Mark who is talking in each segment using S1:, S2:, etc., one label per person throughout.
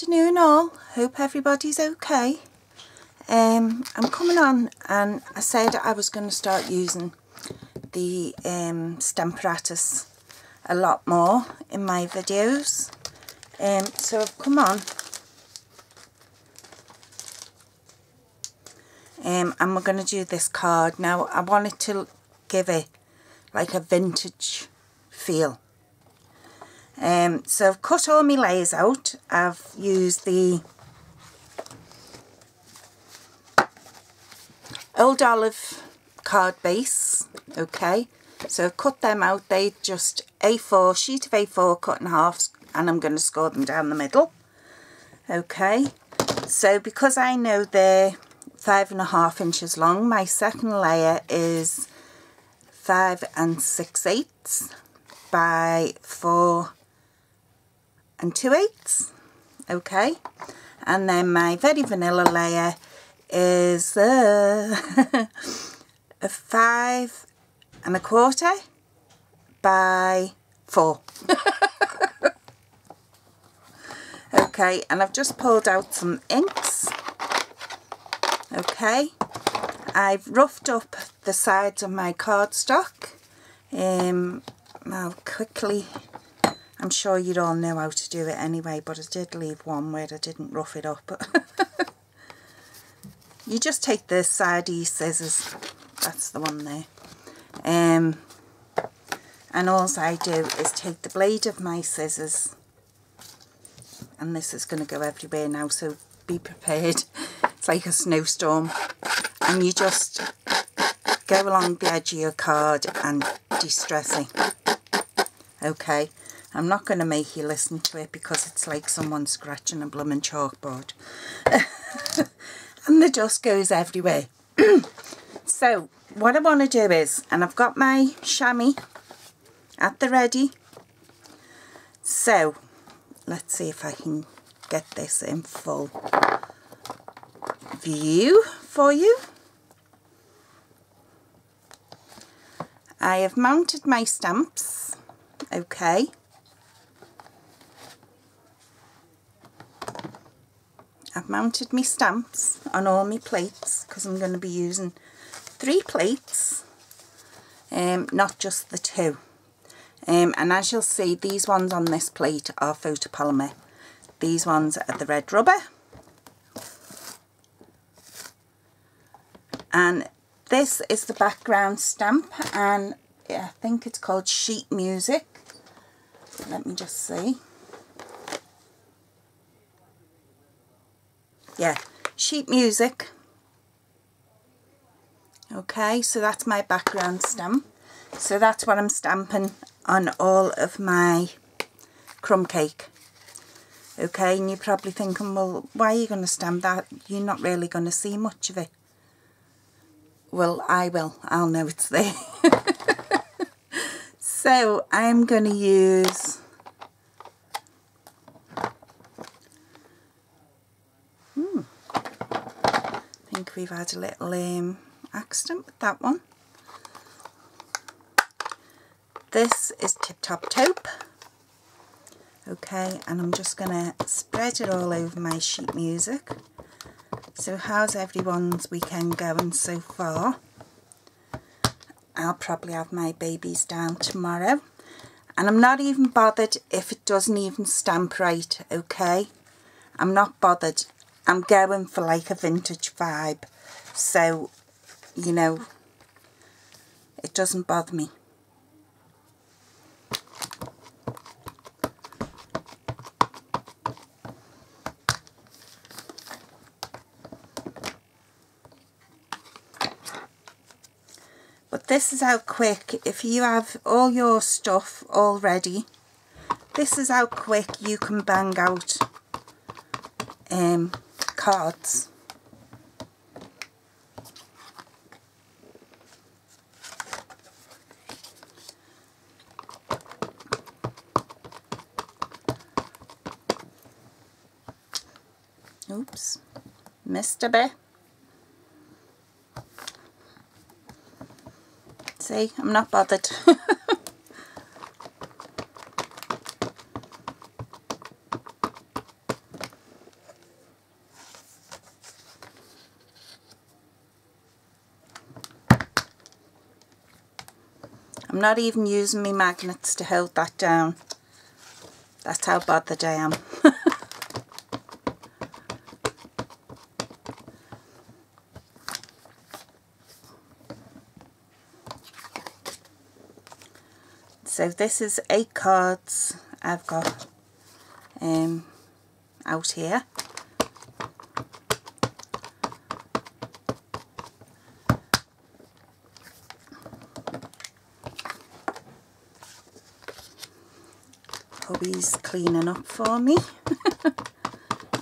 S1: afternoon all, hope everybody's okay. I'm coming on, and I said I was going to start using the stamparatus a lot more in my videos. So I've come on and we're going to do this card. Now I wanted to give it like a vintage feel. So I've cut all my layers out. I've used the Old Olive card base, okay, so I've cut them out. They just A4, sheet of A4 cut in half, and I'm going to score them down the middle, okay. So because I know they're 5.5 inches long, my second layer is 5 6/8 by 4 2/8, okay, and then my very vanilla layer is a 5 1/4 by 4. Okay, and I've just pulled out some inks. Okay, I've roughed up the sides of my cardstock. I'll quickly, I'm sure you all know how to do it anyway, but I did leave one where I didn't rough it up. You just take the side of your scissors, that's the one there, and all I do is take the blade of my scissors, and this is going to go everywhere now, so be prepared. It's like a snowstorm, and you just go along the edge of your card and distress it. Okay, I'm not going to make you listen to it because it's like someone scratching a blooming chalkboard. And the dust goes everywhere. So what I want to do is, and I've got my chamois at the ready, so let's see if I can get this in full view for you. I have mounted my stamps, okay. I've mounted my stamps on all my plates because I'm going to be using 3 plates, not just the 2. And as you'll see, these ones on this plate are photopolymer. These ones are the red rubber. And this is the background stamp, and I think it's called Sheet Music. Let me just see. Yeah, Sheet Music. Okay, so that's my background stamp. So that's what I'm stamping on all of my crumb cake. Okay, and you're probably thinking, well, why are you going to stamp that? You're not really going to see much of it. Well, I will. I'll know it's there. So I'm going to use I think we've had a little accident with that one. This is Tip Top Taupe. Okay, and I'm just going to spread it all over my sheet music. So how's everyone's weekend going so far? I'll probably have my babies down tomorrow. And I'm not even bothered if it doesn't even stamp right, okay? I'm not bothered. I'm going for like a vintage vibe. So, you know, it doesn't bother me. But this is how quick, if you have all your stuff all ready, this is how quick you can bang out cards. Oops, missed a bit. See, I'm not bothered. I'm not even using my magnets to hold that down. That's how bothered I am. So this is 8 cards I've got out here. Hubby's cleaning up for me.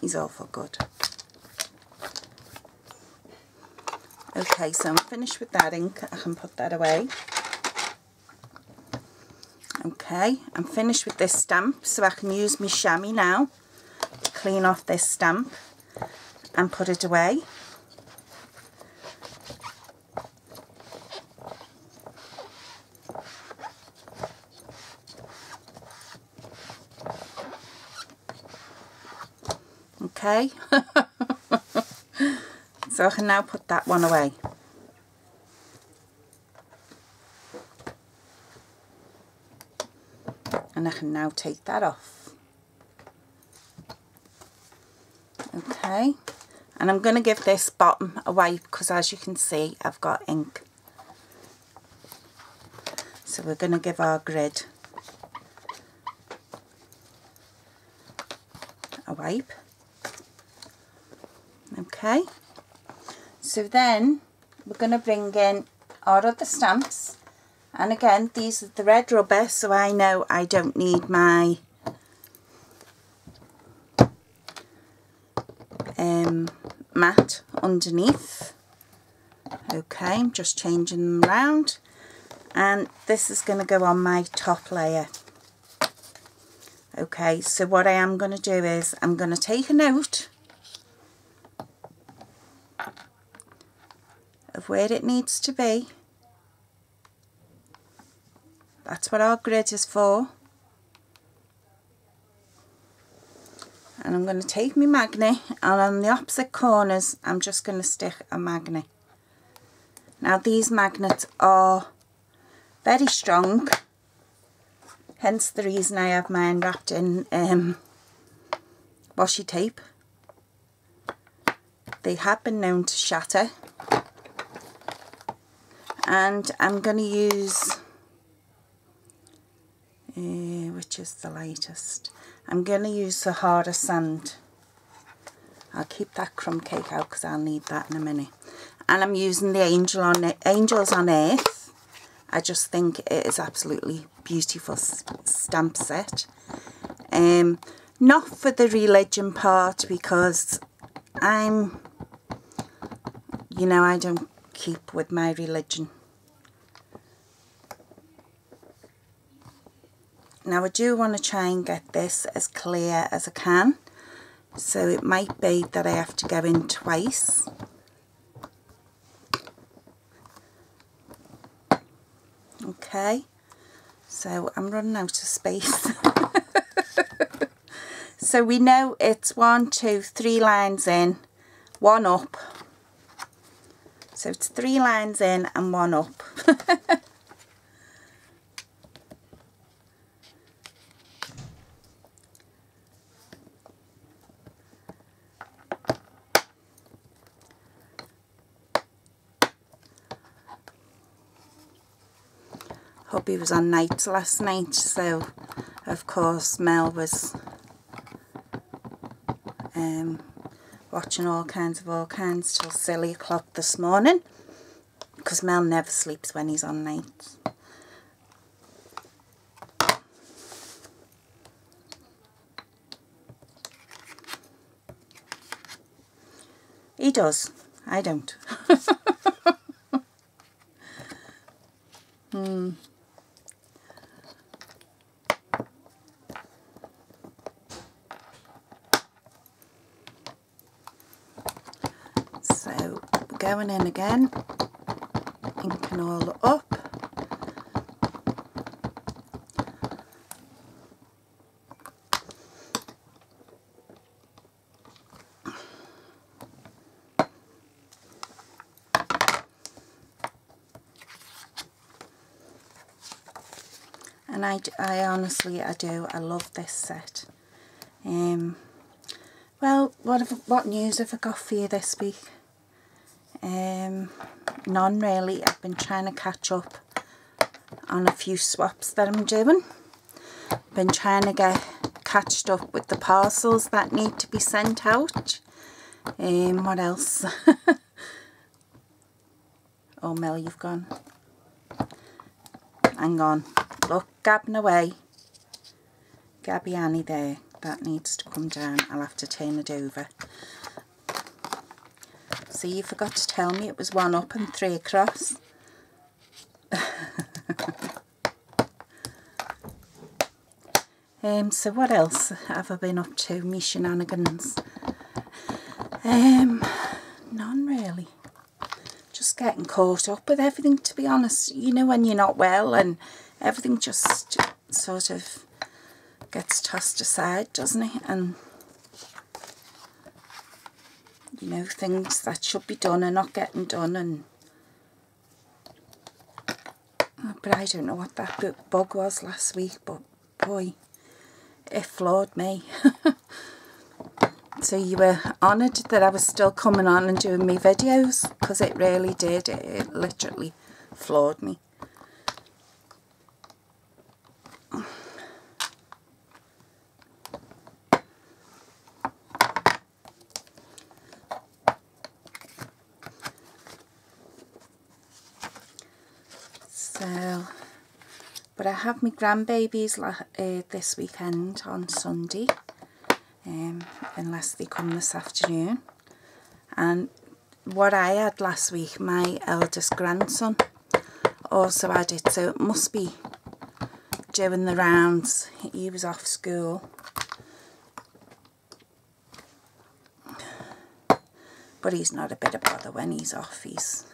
S1: He's awful good. Okay, so I'm finished with that ink. I can put that away. Okay, I'm finished with this stamp, so I can use my chamois now to clean off this stamp and put it away. Okay, so I can now put that one away. And I can now take that off. Okay, and I'm going to give this bottom a wipe because, as you can see, I've got ink. So we're going to give our grid a wipe. Okay, so then we're going to bring in our other stamps, and again these are the red rubber, so I know I don't need my mat underneath. Okay, I'm just changing them around, and this is going to go on my top layer. Okay, so what I am going to do is I'm going to take a note of where it needs to be. That's what our grid is for. And I'm going to take my magnet, and on the opposite corners I'm just going to stick a magnet. Now these magnets are very strong, hence the reason I have mine wrapped in washi tape. They have been known to shatter. And I'm going to use, which is the lightest? I'm going to use the harder sand. I'll keep that crumb cake out because I'll need that in a minute. And I'm using the Angels on Earth. I just think it is absolutely beautiful stamp set. Not for the religion part, because I'm, you know, I don't keep with my religion. Now I do want to try and get this as clear as I can, so it might be that I have to go in twice. Okay, so I'm running out of space. So we know it's 1, 2, 3 lines in, 1 up. So it's 3 lines in and 1 up. Hubby was on nights last night, so of course Mel was watching all kinds till silly o'clock this morning, because Mel never sleeps when he's on nights. He does, I don't. So we're going in again, inking all up. And I honestly, I do. I love this set. Well, what news have I got for you this week? None really. I've been trying to catch up on a few swaps that I'm doing. Been trying to get catched up with the parcels that need to be sent out. What else? Oh, Mel, you've gone. Hang on. Look, gabbing away. Gabby Annie there. That needs to come down. I'll have to turn it over. See, you forgot to tell me it was 1 up and 3 across. So what else have I been up to? Me shenanigans. None really. Just getting caught up with everything, to be honest. You know, when you're not well and everything just sort of gets tossed aside, doesn't it? And you know, things that should be done are not getting done. And but I don't know what that bug was last week, but boy, it floored me. So you were honoured that I was still coming on and doing my videos, because it really did. It literally floored me. So, but I have my grandbabies this weekend on Sunday. Unless they come this afternoon. And what I had last week, my eldest grandson also had it, so it must be doing the rounds. He was off school, but he's not a bit of bother when he's off. He's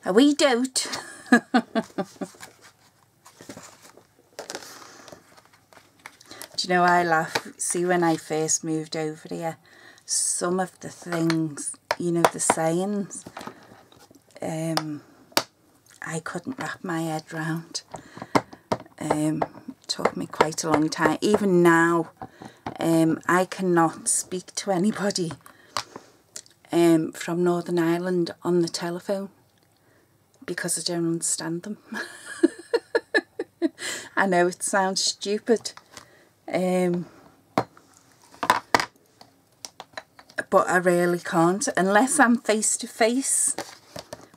S1: a wee dote. Do you know, I laugh. See, when I first moved over here, some of the things, you know, the sayings, I couldn't wrap my head round. Took me quite a long time. Even now, I cannot speak to anybody from Northern Ireland on the telephone because I don't understand them. I know it sounds stupid. But I really can't unless I'm face to face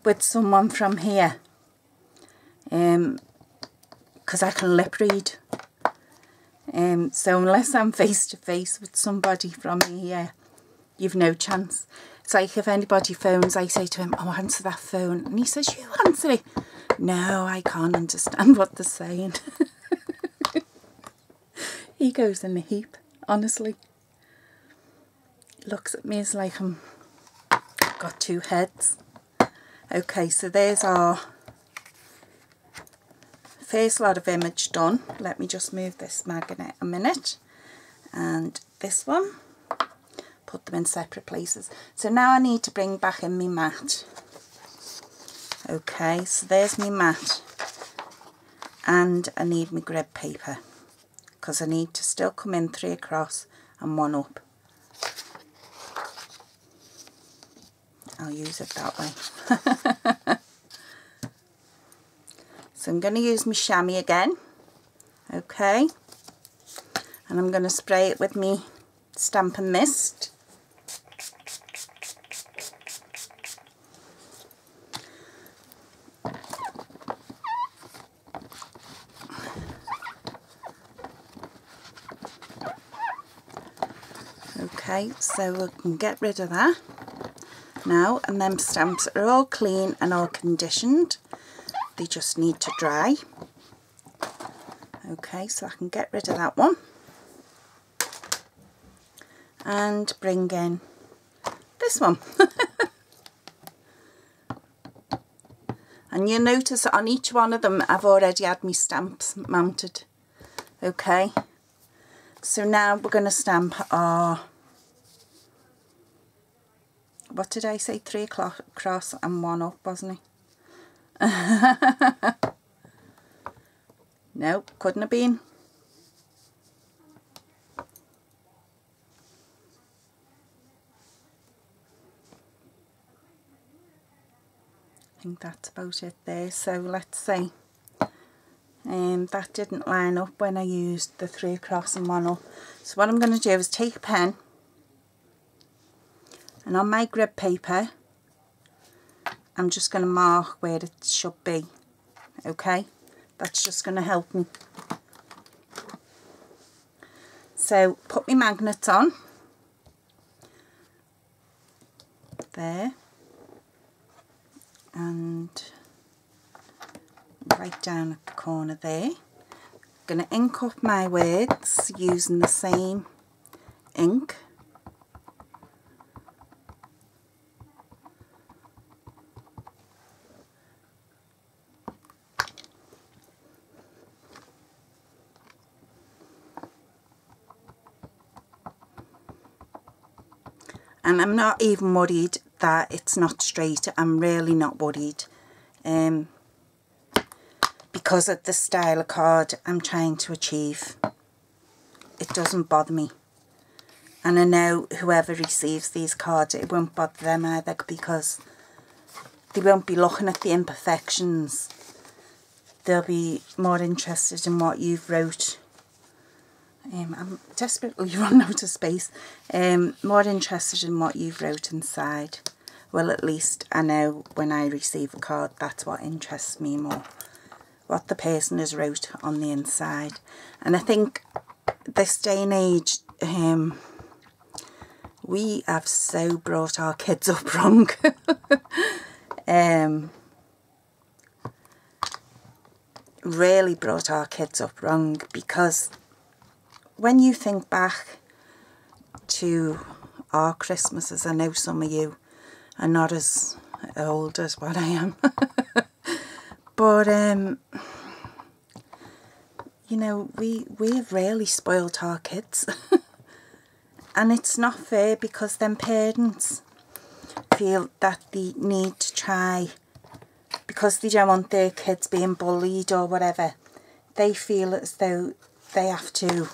S1: with someone from here, because I can lip read. So unless I'm face to face with somebody from here, you've no chance. It's like if anybody phones, I say to him, "Oh, answer that phone," and he says, "You answer it." No, I can't understand what they're saying. He goes in a heap, honestly. Looks at me as like I'm got 2 heads. Okay, so there's our first lot of image done. Let me just move this magnet a minute. And this one, put them in separate places. So now I need to bring back in my mat. Okay, so there's my mat. And I need my grid paper, because I need to still come in 3 across and 1 up. I'll use it that way. So I'm going to use my chamois again, okay, and I'm going to spray it with me Stampin' Mist. Okay, so we can get rid of that now, and them stamps are all clean and all conditioned. They just need to dry. Okay, so I can get rid of that one and bring in this one. And you'll notice on each one of them I've already had my stamps mounted. Okay, so now we're going to stamp our, what did I say, 3 across and 1 up, wasn't it? No, couldn't have been. I think that's about it there. So let's see. That didn't line up when I used the 3 across and 1 up. So what I'm going to do is take a pen, and on my grid paper I'm just going to mark where it should be. Okay, that's just going to help me. So put my magnets on there, and right down at the corner there. I'm going to ink up my words using the same ink. And I'm not even worried that it's not straight. I'm really not worried. Because of the style of card I'm trying to achieve. It doesn't bother me. And I know whoever receives these cards, it won't bother them either, because they won't be looking at the imperfections. They'll be more interested in what you've wrote. I'm desperately running out of space. More interested in what you've wrote inside. Well, at least I know when I receive a card, that's what interests me more. What the person has wrote on the inside. And I think this day and age, we have so brought our kids up wrong. Really brought our kids up wrong, because when you think back to our Christmases, I know some of you are not as old as what I am. But, you know, we have really spoilt our kids. And it's not fair, because them parents feel that they need to try, because they don't want their kids being bullied or whatever. They feel as though they have to,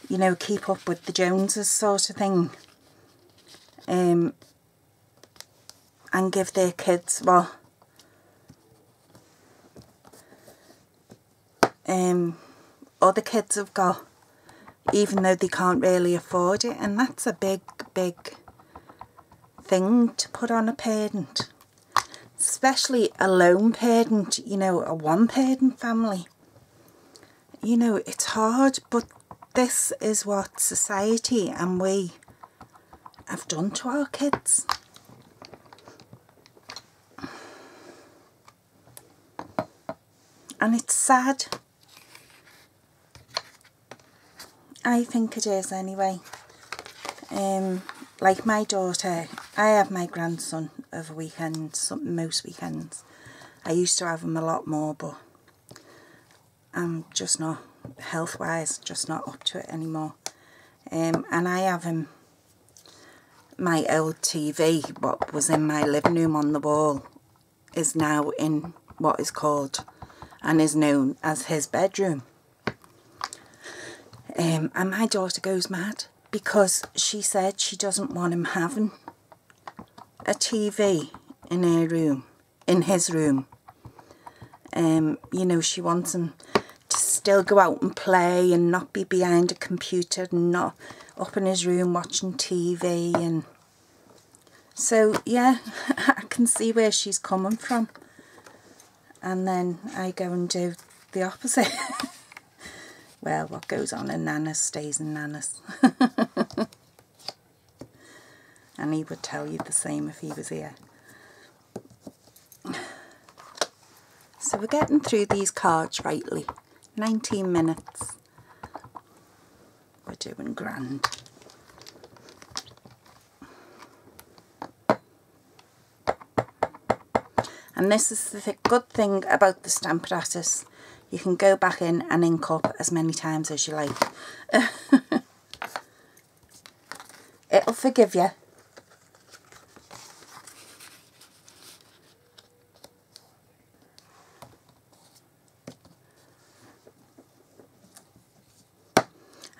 S1: you know, keep up with the Joneses sort of thing. And give their kids, well, other kids have got, even though they can't really afford it. And that's a big, big thing to put on a parent, especially a lone parent, you know, a one-parent family. You know, it's hard, but this is what society and we have done to our kids. And it's sad. I think it is anyway. Like my daughter, I have my grandson over weekends, most weekends. I used to have him a lot more, but I'm just not, health-wise, just not up to it anymore. And I have him, my old TV, what was in my living room on the wall, is now in what is called and is known as his bedroom. And my daughter goes mad, because she said she doesn't want him having a TV in her room, in his room. You know, she wants him to still go out and play and not be behind a computer and not up in his room watching TV. And so, yeah, I can see where she's coming from. And then I go and do the opposite. Well, what goes on in Nana's stays in Nana's. And he would tell you the same if he was here. So we're getting through these cards rightly. 19 minutes. We're doing grand. And this is the good thing about the Stamparatus. You can go back in and ink up as many times as you like. It'll forgive you.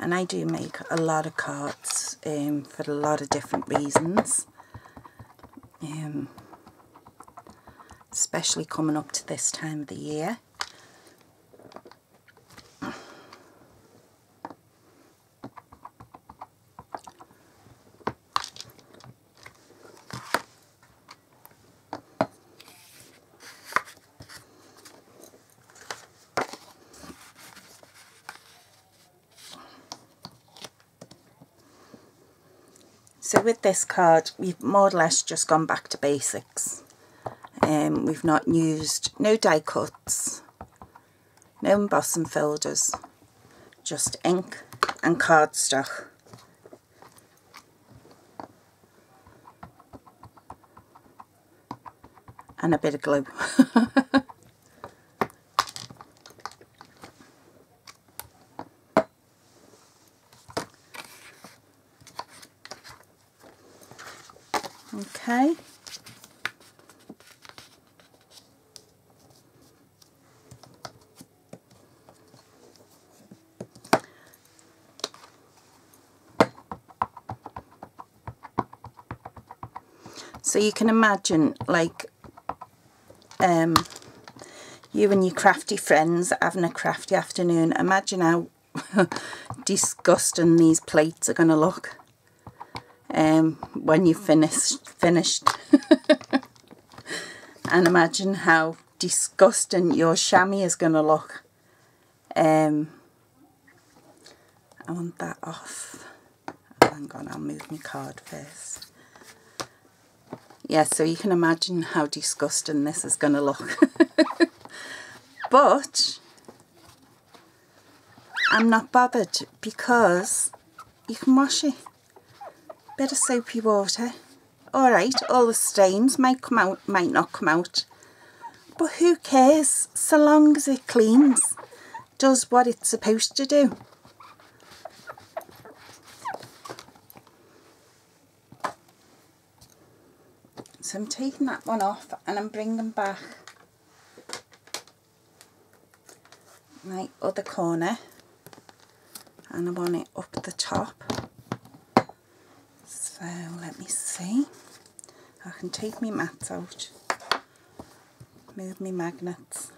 S1: And I do make a lot of cards for a lot of different reasons. Especially coming up to this time of the year. So with this card, we've more or less just gone back to basics. We've not used no die cuts, no embossing folders, just ink and cardstock. And a bit of glue. Okay. So you can imagine, like, you and your crafty friends having a crafty afternoon. Imagine how disgusting these plates are going to look when you've finished. And imagine how disgusting your chamois is going to look. I want that off. Hang on, I'll move my card first. Yeah, so you can imagine how disgusting this is going to look. But I'm not bothered because you can wash it. Bit of soapy water. Alright, all the stains might come out, might not come out. But who cares, so long as it cleans, does what it's supposed to do. So I'm taking that one off and I'm bringing back my other corner, and I want it up the top. So let me see. I can take my mats out, move my magnets.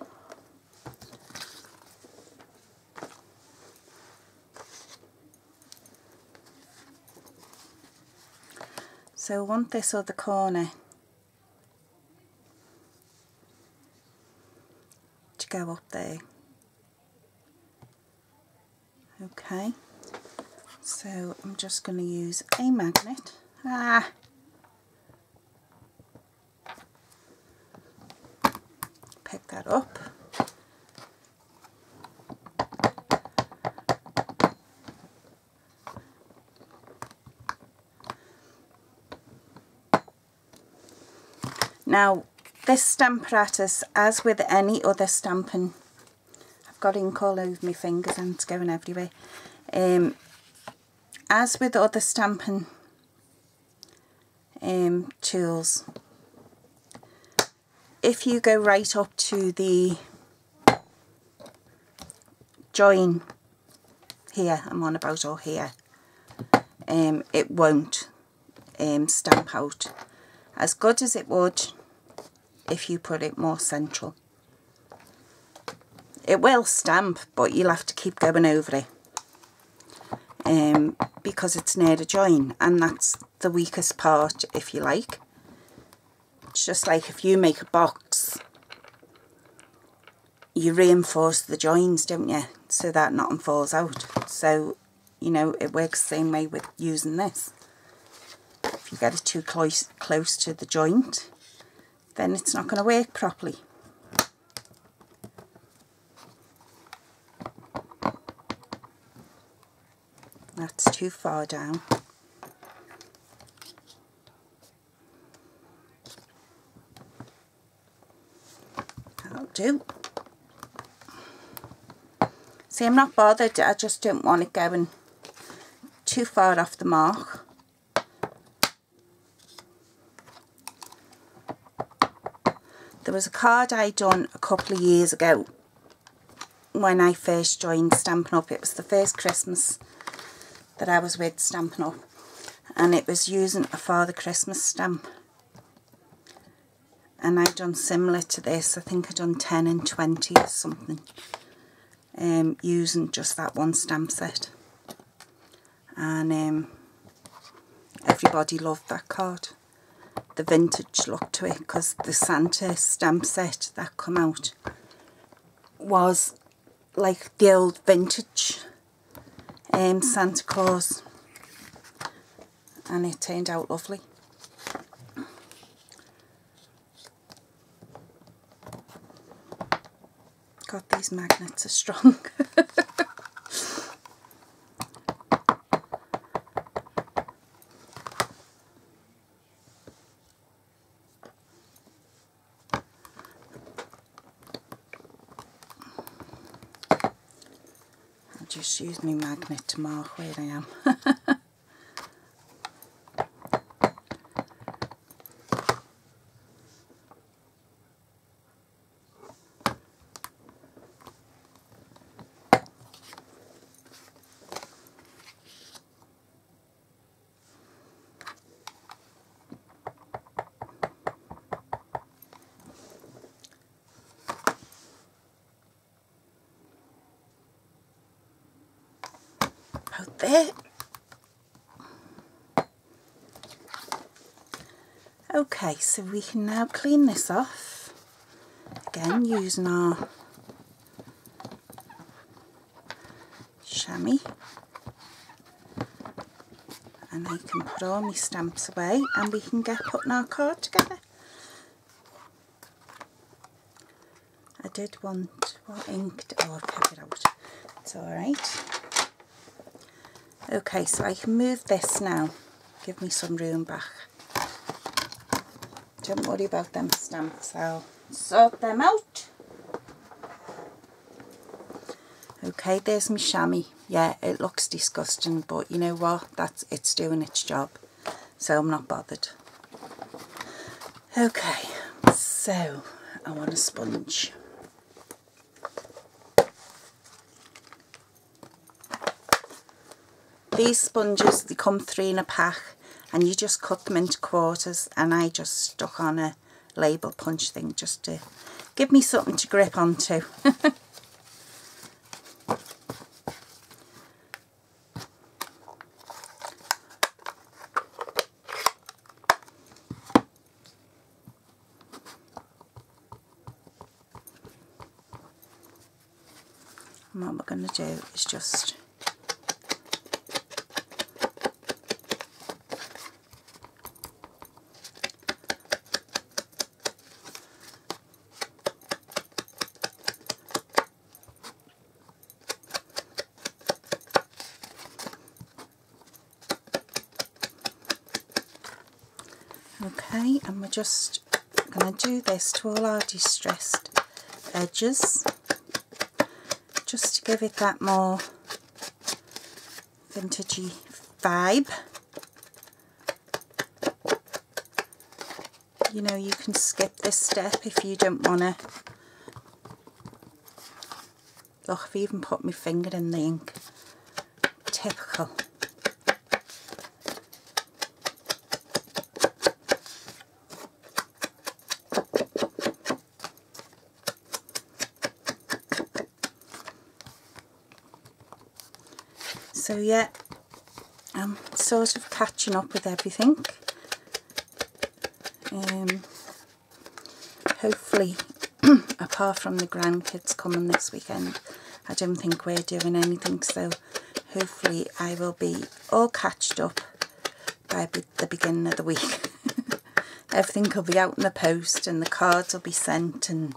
S1: So I want this other corner to go up there. Okay, so I'm just going to use a magnet. Pick that up. Now, this stamp apparatus, as with any other stamping, I've got ink all over my fingers and it's going everywhere. As with other stamping tools, if you go right up to the join here, I'm on about, or here, it won't stamp out as good as it would if you put it more central. It will stamp, but you'll have to keep going over it because it's near the join, and that's the weakest part, if you like. It's just like if you make a box, you reinforce the joins, don't you, so that nothing falls out. So, you know, it works the same way with using this. If you get it too close to the joint, then it's not going to work properly. That's too far down. That'll do. See, I'm not bothered, I just don't want it going too far off the mark. There was a card I done a couple of years ago when I first joined Stampin' Up. It was the first Christmas that I was with Stampin' Up, and it was using a Father Christmas stamp, and I done similar to this. I think I done 10 and 20 or something, using just that one stamp set, and everybody loved that card. The vintage look to it, because the Santa stamp set that come out was like the old vintage Santa Claus, and it turned out lovely. God, these magnets are strong. Just use my magnet to mark where I am. Out there. Okay, so we can now clean this off, again using our chamois, and I can put all my stamps away and we can get putting our card together. I did want, what ink? Oh, I've kept it out. It's alright. Okay, so I can move this now. Give me some room back. Don't worry about them stamps, I'll sort them out. Okay, there's my chamois. Yeah, it looks disgusting, but you know what? It's doing its job, so I'm not bothered. Okay, so I want a sponge. These sponges, they come 3 in a pack, and you just cut them into quarters, and I just stuck on a label punch thing just to give me something to grip onto. And what we're going to do is just okay, and we're just going to do this to all our distressed edges, just to give it that more vintagey vibe. You know, you can skip this step if you don't want to. Look, I've even put my finger in the ink. Typical. So yeah, I'm sort of catching up with everything. Hopefully, apart from the grandkids coming this weekend, I don't think we're doing anything, so hopefully I will be all catched up by the beginning of the week. Everything will be out in the post and the cards will be sent, and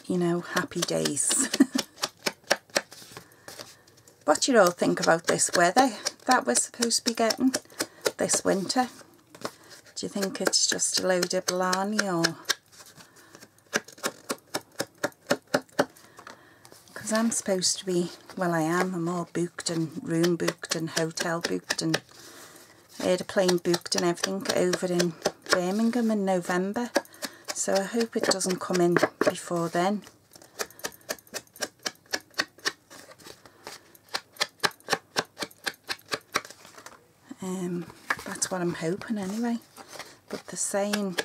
S1: you know, happy days. What do you all think about this weather that we're supposed to be getting this winter? Do you think it's just a load of blarney, or? Because I'm supposed to be, well I am, I'm all booked and room booked and hotel booked and airplane booked and everything over in Birmingham in November. So I hope it doesn't come in before then. That's what I'm hoping anyway. But they're saying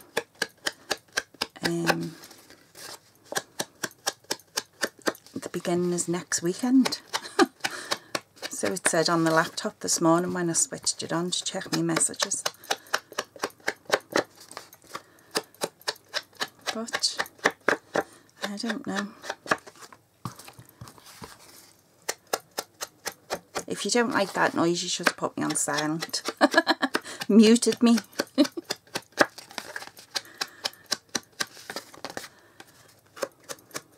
S1: the beginning is next weekend. So it said on the laptop this morning when I switched it on to check my messages. But I don't know. If you don't like that noise, you should have put me on silent. Muted me.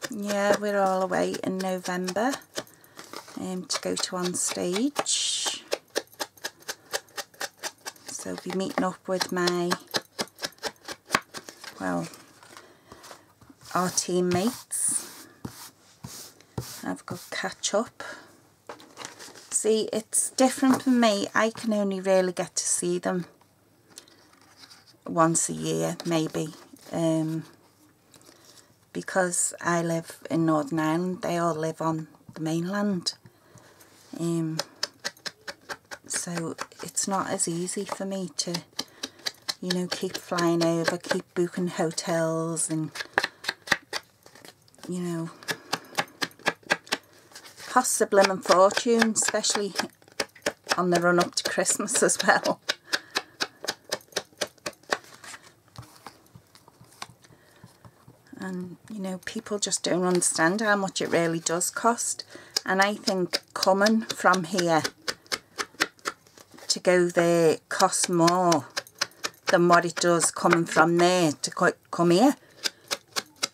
S1: Yeah, we're all away in November to go to On Stage. So I'll be meeting up with my, well, our teammates. I've got catch up. See, it's different for me. I can only really get to see them once a year, maybe. Because I live in Northern Ireland, they all live on the mainland. So it's not as easy for me to, you know, keep flying over, keep booking hotels and, you know, costs a blimmin' fortune, especially on the run up to Christmas as well. And, you know, people just don't understand how much it really does cost. And I think coming from here to go there costs more than what it does coming from there to come here,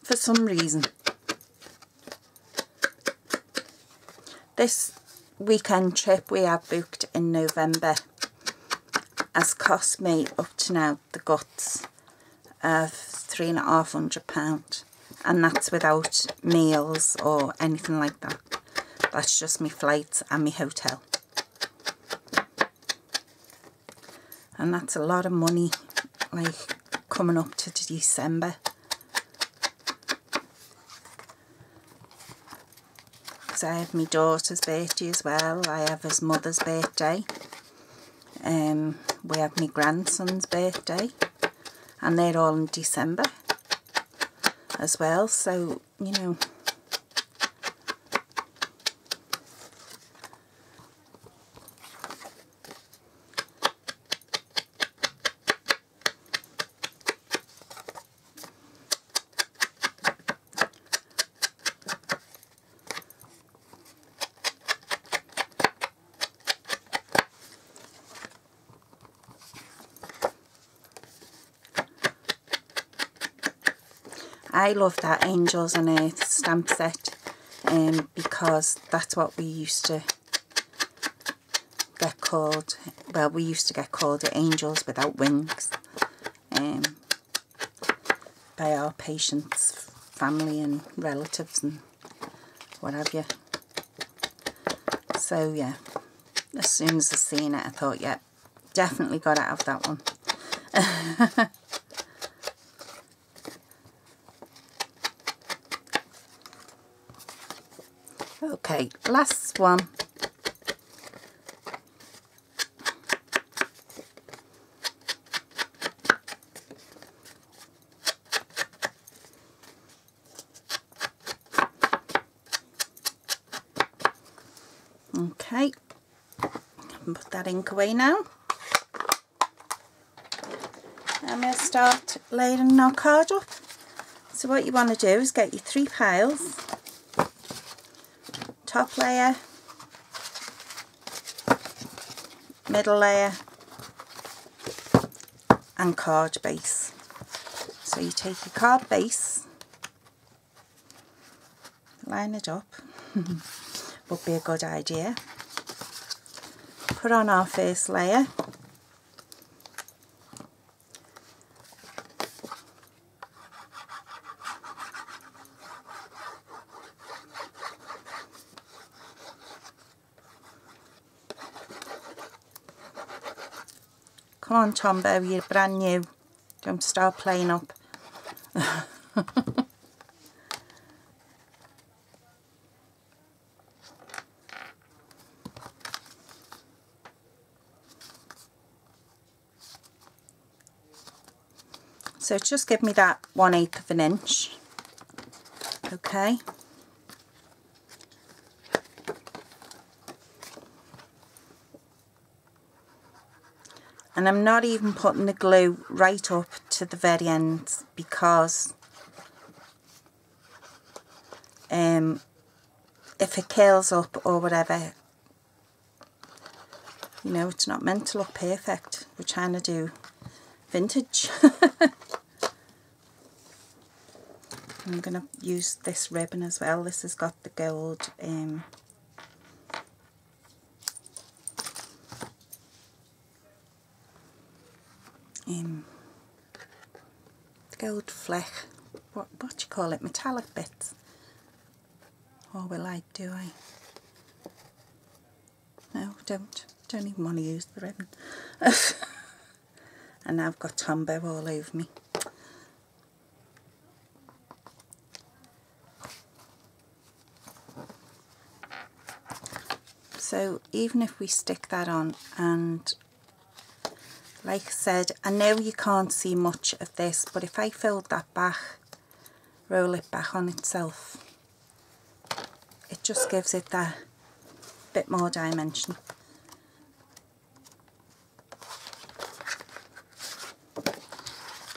S1: for some reason. This weekend trip we have booked in November has cost me up to now the guts of £350, and that's without meals or anything like that. That's just my flights and my hotel. And that's a lot of money, like, coming up to December. Because I have my daughter's birthday as well. I have his mother's birthday. We have my grandson's birthday. And they're all in December as well. So, you know, I love that Angels on Earth stamp set, because that's what we used to get called. Well, we used to get called the Angels Without Wings by our patients' family and relatives and what have you. So yeah, as soon as I seen it, I thought, yeah, definitely got to have that one. Okay, last one. Okay, put that ink away now. I'm going to start layering our card up. So what you want to do is get your 3 piles. Top layer, middle layer and card base. So you take your card base, line it up, would be a good idea. Put on our first layer. Come on, Tombo, you're brand new. Don't start playing up. So just give me that 1/8 of an inch. Okay. And I'm not even putting the glue right up to the very end, because if it curls up or whatever, you know, it's not meant to look perfect. We're trying to do vintage. I'm going to use this ribbon as well. This has got the gold gold fleck, what do you call it, metallic bits. Or will I, do I? No, don't even want to use the ribbon. And now I've got Tombow all over me. So even if we stick that on, and like I said, I know you can't see much of this, but if I fold that back, roll it back on itself, it just gives it that bit more dimension.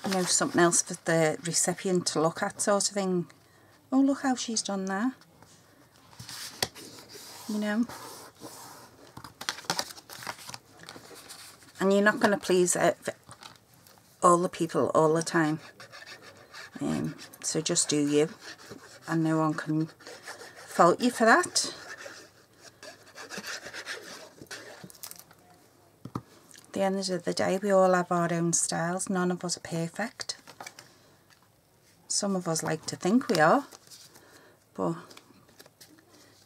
S1: You know, something else for the recipient to look at, sort of thing. Oh, look how she's done that. You know. And you're not going to please all the people all the time. So just do you. And no one can fault you for that. At the end of the day, we all have our own styles. None of us are perfect. Some of us like to think we are. But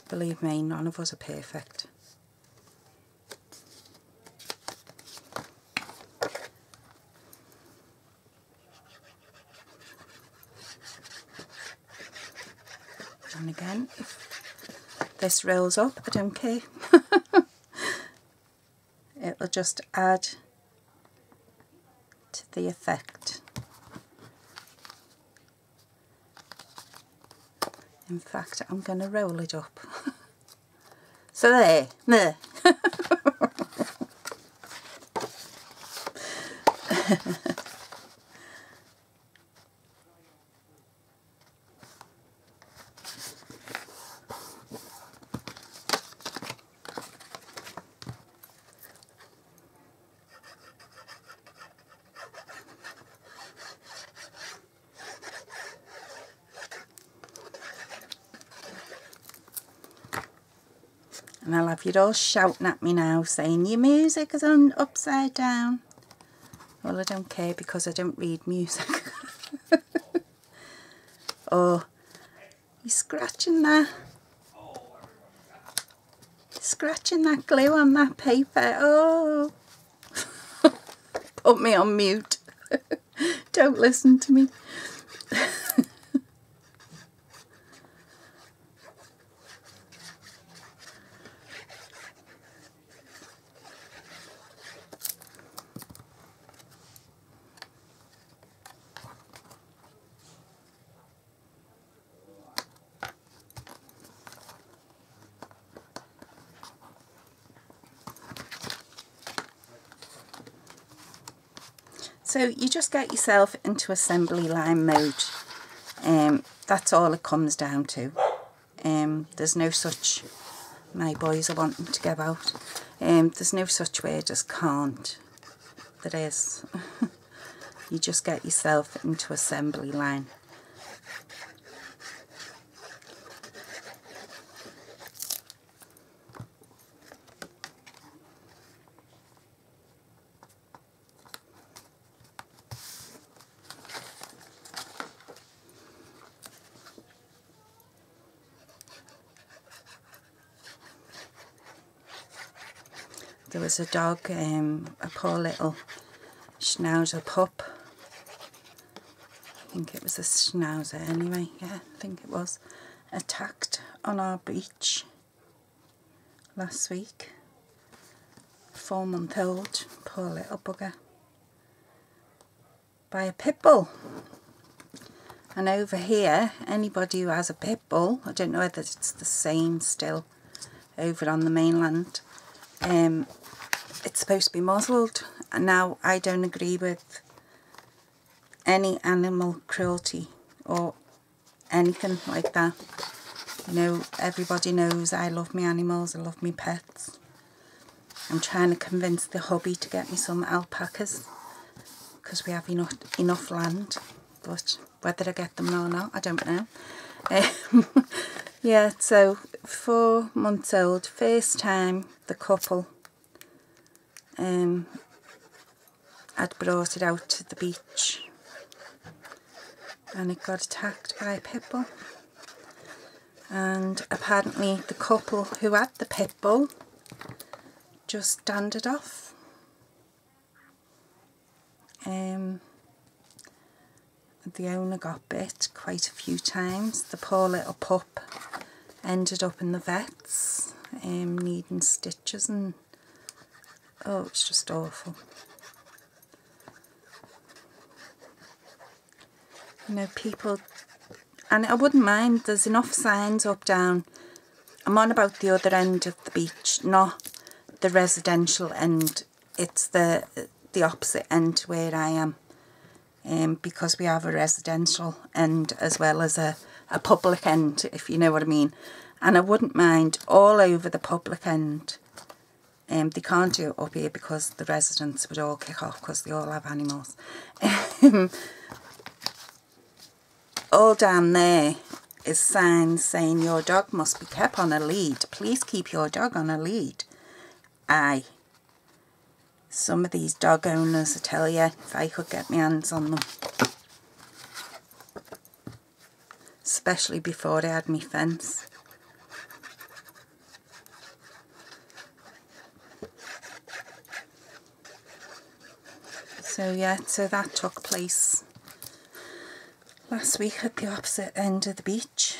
S1: believe me, none of us are perfect. And again, if this rolls up, I don't care. It'll just add to the effect. In fact, I'm going to roll it up. So there. And I'll have you all shouting at me now, saying, your music is on upside down. Well, I don't care, because I don't read music. Oh, you're scratching that. Scratching that glue on that paper. Oh. Put me on mute. Don't listen to me. So you just get yourself into assembly line mode. That's all it comes down to. There's no such, my boys are wanting to go out. There's no such word as can't. There is. You just get yourself into assembly line. There was a dog, a poor little schnauzer pup. I think it was a schnauzer anyway, yeah, I think it was. Attacked on our beach last week. 4-month-old, poor little bugger. by a pit bull. And over here, anybody who has a pit bull, I don't know whether it's the same still over on the mainland, it's supposed to be muzzled. And now I don't agree with any animal cruelty or anything like that. You know, everybody knows I love my animals, I love my pets. I'm trying to convince the hubby to get me some alpacas because we have enough land, but whether I get them or not, I don't know. Yeah, so 4 months old, first time the couple had brought it out to the beach and it got attacked by a pit bull. And apparently the couple who had the pit bull just standed off. The owner got bit quite a few times. The poor little pup ended up in the vets, needing stitches, and oh, it's just awful. You know, people, and I wouldn't mind, there's enough signs up down. I'm on about the other end of the beach, not the residential end. It's the opposite end to where I am, because we have a residential end as well as a public end, if you know what I mean. And I wouldn't mind all over the public end. They can't do it up here because the residents would all kick off because they all have animals. All down there is signs saying your dog must be kept on a lead. Please keep your dog on a lead. Aye. Some of these dog owners, I tell you, if I could get my hands on them. Especially before I had my fence. So yeah, so that took place last week at the opposite end of the beach.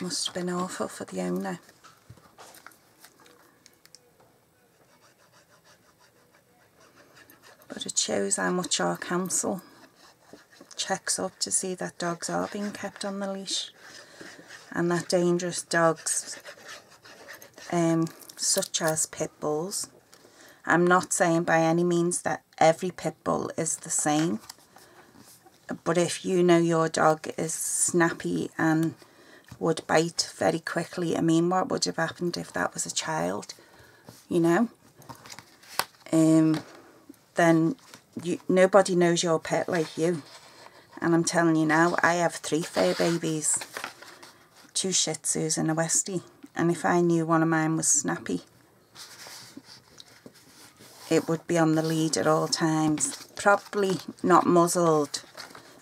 S1: Must have been awful for the owner. But it shows how much our council checks up to see that dogs are being kept on the leash, and that dangerous dogs, such as pit bulls. I'm not saying by any means that every pit bull is the same, but if you know your dog is snappy and would bite very quickly, I mean, what would have happened if that was a child, you know? Then nobody knows your pet like you. And I'm telling you now, I have 3 fur babies, 2 Shih Tzus and a Westie. And if I knew one of mine was snappy, it would be on the lead at all times. Probably not muzzled,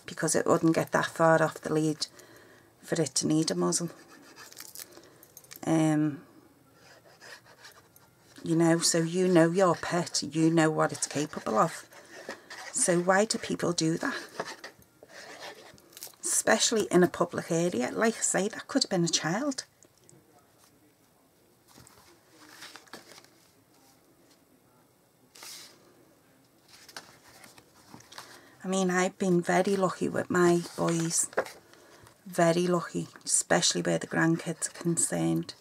S1: because it wouldn't get that far off the lead for it to need a muzzle. You know, so you know your pet, you know what it's capable of. So why do people do that? Especially in a public area. Like I say, that could have been a child. I mean, I've been very lucky with my boys. Very lucky, especially where the grandkids are concerned.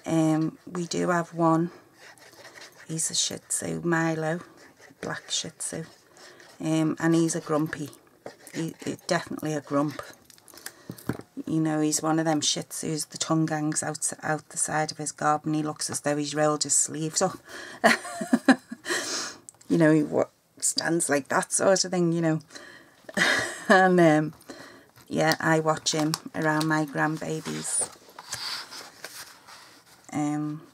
S1: We do have one. He's a Shih Tzu, Milo, black Shih Tzu, and he's a grumpy. He's definitely a grump. You know, he's one of them Shih Tzus, the tongue hangs out the side of his gob, and he looks as though he's rolled his sleeves up. You know, he stands like that sort of thing, you know. And yeah, I watch him around my grandbabies.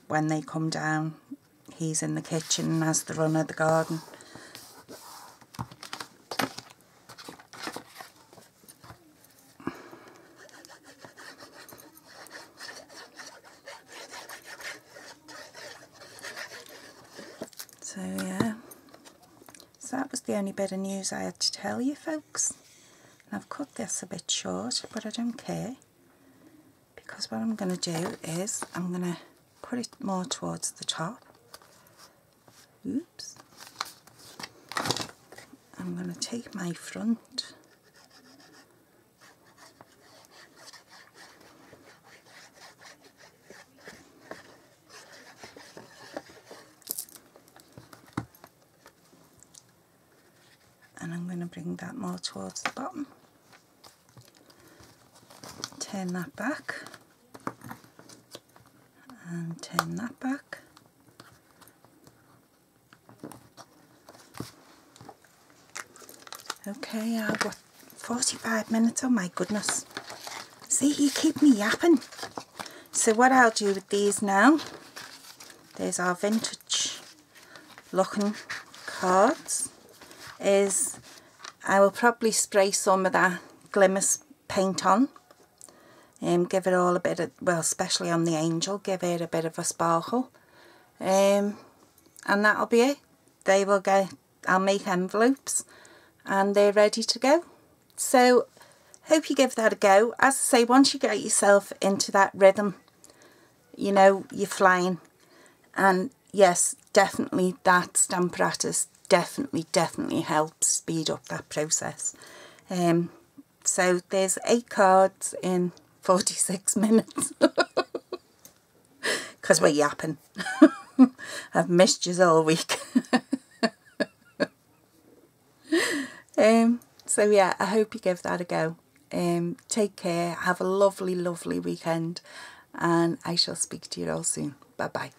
S1: When they come down, he's in the kitchen and has the run of the garden. So yeah, so that was the only bit of news I had to tell you folks. And I've cut this a bit short, but I don't care, because what I'm going to do is I'm going to put it more towards the top, Oops. I'm going to take my front and I'm going to bring that more towards the bottom. Turn that back and turn that back. Okay, I've got 45 minutes, oh my goodness. See, you keep me yapping. So what I'll do with these now, there's our vintage looking cards, is I will probably spray some of that glimmer paint on and give it all a bit of, well, especially on the angel, give it a bit of a sparkle. And that'll be it. They will get, I'll make envelopes and they're ready to go. So hope you give that a go. As I say, once you get yourself into that rhythm, you know, you're flying. And yes, definitely that Stamparatus definitely helps speed up that process. So there's 8 cards in 46 minutes. Because we're yapping. I've missed you all week. So yeah, I hope you give that a go. Take care, have a lovely weekend, and I shall speak to you all soon. Bye bye.